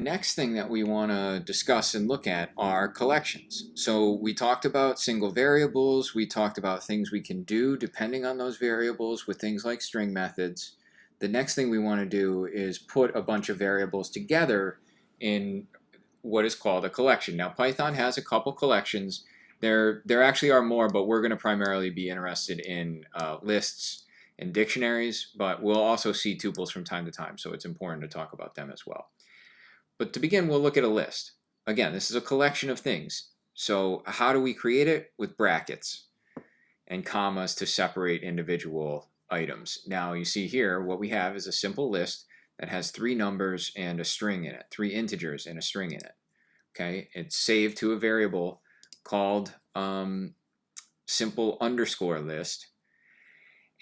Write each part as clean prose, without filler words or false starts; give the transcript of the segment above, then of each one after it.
Next thing that we want to discuss and look at are collections. So we talked about single variables, we talked about things we can do depending on those variables with things like string methods. The next thing we want to do is put a bunch of variables together in what is called a collection. Now Python has a couple collections. There actually are more, but we're going to primarily be interested in lists and dictionaries, but we'll also see tuples from time to time, so it's important to talk about them as well. But to begin, we'll look at a list. Again, this is a collection of things. So how do we create it? With brackets and commas to separate individual items. Now you see here, what we have is a simple list that has 3 numbers and a string in it, 3 integers and a string in it. Okay, it's saved to a variable called simple underscore list.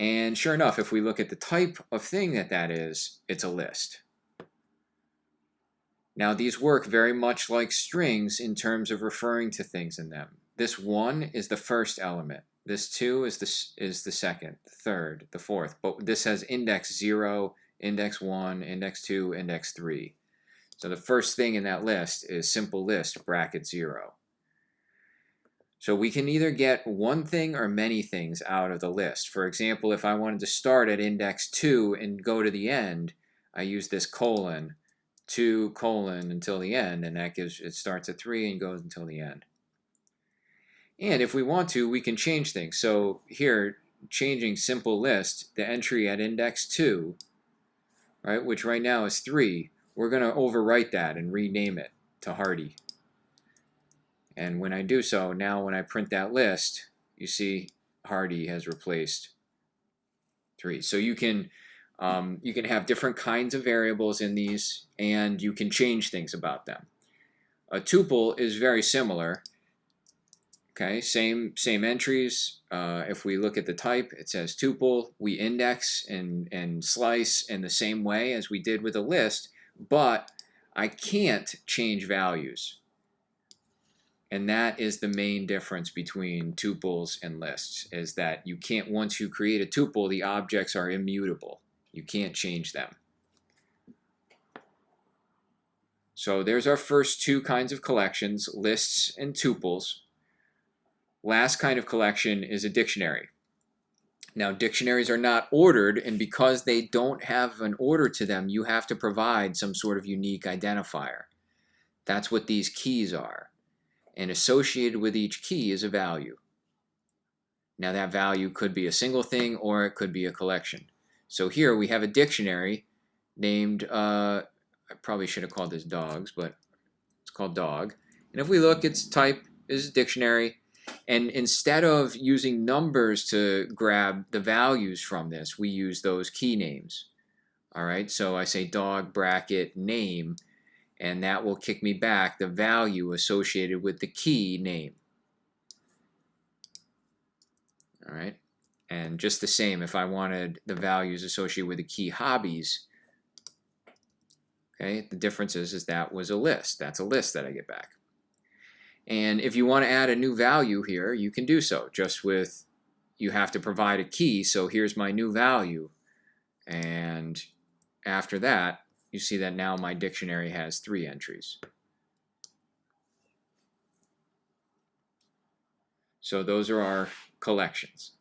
And sure enough, if we look at the type of thing that is, it's a list. Now these work very much like strings in terms of referring to things in them. This 1 is the first element. This 2 is the second, the third, the fourth. But this has index 0, index 1, index 2, index 3. So the first thing in that list is simple list bracket 0. So we can either get one thing or many things out of the list. For example, if I wanted to start at index 2 and go to the end, I use this colon. 2 colon until the end, and that gives it starts at 3 and goes until the end. And if we want to, we can change things. So here, changing simple list, the entry at index 2, right, which right now is 3, we're going to overwrite that and rename it to Hardy. And when I do so, now when I print that list, you see Hardy has replaced 3. So you can have different kinds of variables in these, and you can change things about them. A tuple is very similar. Okay, same entries. If we look at the type, it says tuple. We index and slice in the same way as we did with a list, but I can't change values. And that is the main difference between tuples and lists, is that you can't, once you create a tuple, the objects are immutable. You can't change them. So there's our first 2 kinds of collections, lists and tuples. Last kind of collection is a dictionary. Now dictionaries are not ordered, and because they don't have an order to them, you have to provide some sort of unique identifier. That's what these keys are. And associated with each key is a value. Now that value could be a single thing or it could be a collection. So here we have a dictionary named, I probably should have called this dogs, but it's called dog. And if we look, its type is dictionary. And instead of using numbers to grab the values from this, we use those key names. All right, so I say dog bracket name, and that will kick me back the value associated with the key name. All right. And just the same, if I wanted the values associated with the key hobbies, okay, the difference is that was a list. That's a list that I get back. And if you want to add a new value here, you can do so. Just with, you have to provide a key. So here's my new value. And after that, you see that now my dictionary has 3 entries. So those are our collections.